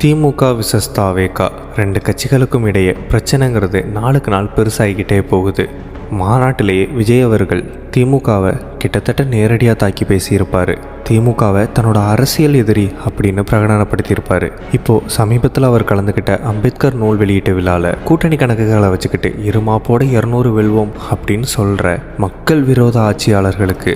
திமுக versus தாவேகா ரெண்டு கட்சிகளுக்கும் இடையே பிரச்சனைங்கிறது நாளுக்கு நாள் பெருசாகிக்கிட்டே போகுது. மாநாட்டிலேயே விஜய் அவர்கள் திமுகவை கிட்டத்தட்ட நேரடியாக தாக்கி பேசியிருப்பார். திமுகவை தன்னோட அரசியல் எதிரி அப்படின்னு பிரகடனப்படுத்தியிருப்பார். இப்போது சமீபத்தில் அவர் கலந்துக்கிட்ட அம்பேத்கர் நூல் வெளியீட்டு விழாவில் கூட்டணி கணக்குகளை வச்சுக்கிட்டு இருமாப்போட 200 வெல்வோம் அப்படின்னு சொல்கிற மக்கள் விரோத ஆட்சியாளர்களுக்கு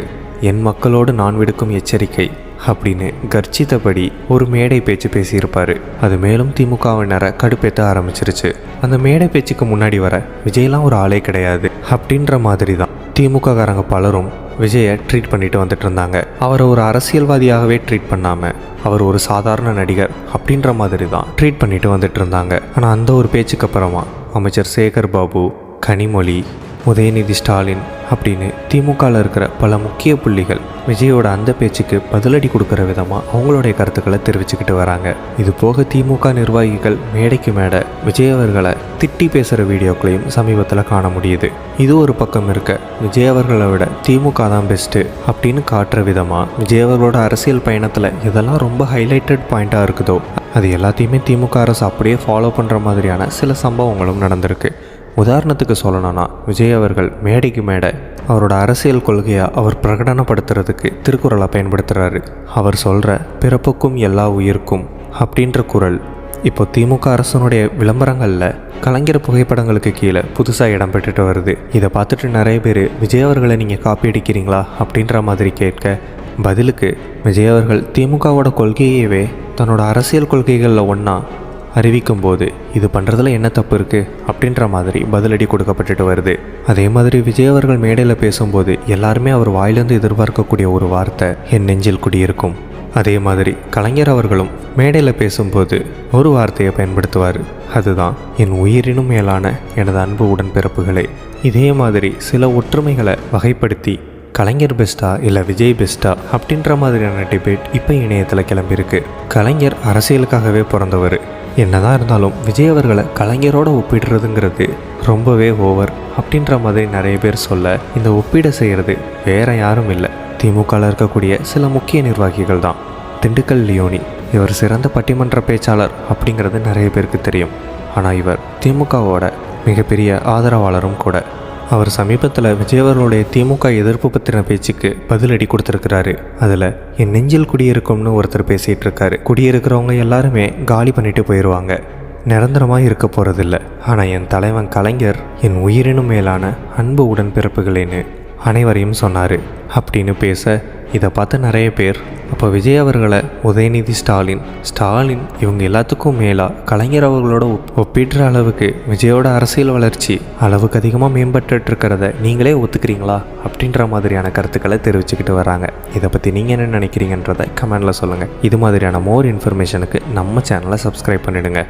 என் மக்களோடு நான் விடுக்கும் எச்சரிக்கை அப்படின்னு கர்ஜித்தபடி ஒரு மேடை பேச்சு பேசியிருப்பார். அது மேலும் திமுகவினரை கடுப்பேற்ற ஆரம்பிச்சிருச்சு. அந்த மேடை பேச்சுக்கு முன்னாடி வர விஜய்லாம் ஒரு ஆளே கிடையாது அப்படின்ற மாதிரி தான் திமுககாரங்க பலரும் விஜயை ட்ரீட் பண்ணிட்டு வந்துட்டு இருந்தாங்க. அவரை ஒரு அரசியல்வாதியாகவே ட்ரீட் பண்ணாமல் அவர் ஒரு சாதாரண நடிகர் அப்படின்ற மாதிரி தான் ட்ரீட் பண்ணிட்டு வந்துட்டு இருந்தாங்க. ஆனால் அந்த ஒரு பேச்சுக்கு அப்புறமா அமைச்சர் சேகர் பாபு, கனிமொழி, உதயநிதி ஸ்டாலின் அப்படின்னு திமுகவில் இருக்கிற பல முக்கிய புள்ளிகள் விஜயோட அந்த பேச்சுக்கு பதிலடி கொடுக்குற விதமாக அவங்களுடைய கருத்துக்களை தெரிவிச்சுக்கிட்டு வராங்க. இது போக திமுக நிர்வாகிகள் மேடைக்கு மேடை விஜய் அவர்களை திட்டி பேசுகிற வீடியோக்களையும் சமீபத்தில் காண முடியுது. இது ஒரு பக்கம் இருக்க விஜய் அவர்களை விட திமுக தான் பெஸ்ட்டு அப்படின்னு காட்டுற விதமாக விஜய் அவர்களோட அரசியல் பயணத்தில் இதெல்லாம் ரொம்ப ஹைலைட்டட் பாயிண்ட்டாக இருக்குதோ அது எல்லாத்தையுமே திமுக அரசு அப்படியே ஃபாலோ பண்ணுற மாதிரியான சில சம்பவங்களும் நடந்திருக்கு. உதாரணத்துக்கு சொல்லணும்னா விஜய் அவர்கள் மேடைக்கு மேடை அவரோட அரசியல் கொள்கையாக அவர் பிரகடனப்படுத்துறதுக்கு திருக்குறளை பயன்படுத்துகிறாரு. அவர் சொல்கிற பிறப்புக்கும் எல்லா உயிருக்கும் அப்படின்ற குறள் இப்போ திமுக அரசனுடைய விளம்பரங்களில் கலைஞர் புகைப்படங்களுக்கு கீழே புதுசாக இடம் பெற்றுட்டு வருது. இதை பார்த்துட்டு நிறைய பேர் விஜய் அவர்களை நீங்கள் காப்பி அடிக்கிறீங்களா அப்படின்ற மாதிரி கேட்க பதிலுக்கு விஜய் அவர்கள் திமுகவோட கொள்கையவே தன்னோட அரசியல் கொள்கைகளில் ஒன்றா அறிவிக்கும் போது இது பண்ணுறதுல என்ன தப்பு இருக்குது அப்படின்ற மாதிரி பதிலடி கொடுக்கப்பட்டுட்டு வருது. அதே மாதிரி விஜய் அவர்கள் மேடையில் பேசும்போது எல்லாருமே அவர் வாயிலிருந்து எதிர்பார்க்கக்கூடிய ஒரு வார்த்தை என் நெஞ்சில் குடியிருக்கும். அதே மாதிரி கலைஞர் அவர்களும் மேடையில் பேசும்போது ஒரு வார்த்தையை பயன்படுத்துவார், அதுதான் என் உயிரினும் மேலான எனது அன்பு உடன்பிறப்புகளே. இதே மாதிரி சில ஒற்றுமைகளை வகைப்படுத்தி கலைஞர் பெஸ்ட்டா இல்லை விஜய் பெஸ்ட்டா அப்படின்ற மாதிரியான டிபேட் இப்போ இணையத்தில் கிளம்பியிருக்கு. கலைஞர் அரசியலுக்காகவே பிறந்தவர். என்னதான் இருந்தாலும் விஜய் அவர்களை கலைஞரோடு ஒப்பிடுறதுங்கிறது ரொம்பவே ஓவர் அப்படின்ற மாதிரி நிறைய பேர் சொல்ல இந்த ஒப்பீடை செய்கிறது வேறு யாரும் இல்லை, திமுகவில் இருக்கக்கூடிய சில முக்கிய நிர்வாகிகள் தான். திண்டுக்கல் லியோனி இவர் சிறந்த பட்டிமன்ற பேச்சாளர் அப்படிங்கிறது நிறைய பேருக்கு தெரியும். ஆனால் இவர் திமுகவோட மிகப்பெரிய ஆதரவாளரும் கூட. அவர் சமீபத்தில் விஜய் அவர்களுடைய திமுக எதிர்ப்பு பற்றின பேச்சுக்கு பதிலடி கொடுத்துருக்கிறாரு. அதில் என் நெஞ்சில் குடியிருக்கும்னு ஒருத்தர் பேசிகிட்டு இருக்காரு. குடியிருக்கிறவங்க எல்லாருமே காலி பண்ணிட்டு போயிடுவாங்க, நிரந்தரமாக இருக்க போகிறதில்ல. ஆனால் என் தலைவன் கலைஞர் என் உயிரினும் மேலான அன்பு உடன்பிறப்புகளேன்னு அனைவரையும் சொன்னார் அப்படின்னு பேச இதை பார்த்து நிறைய பேர் அப்போ விஜய் அவர்களை உதயநிதி ஸ்டாலின் இவங்க எல்லாத்துக்கும் மேலாக கலைஞர் அவர்களோட ஒப்பிடுற அளவுக்கு விஜயோட அரசியல் வளர்ச்சி அளவுக்கு அதிகமாக மேம்பட்டு இருக்கிறத நீங்களே ஒத்துக்கிறீங்களா அப்படின்ற மாதிரியான கருத்துக்களை தெரிவிச்சுக்கிட்டு வராங்க. இதை பற்றி நீங்கள் என்ன நினைக்கிறீங்கன்றதை கமெண்டில் சொல்லுங்கள். இது மாதிரியான மோர் இன்ஃபர்மேஷனுக்கு நம்ம சேனலை சப்ஸ்கிரைப் பண்ணிவிடுங்க.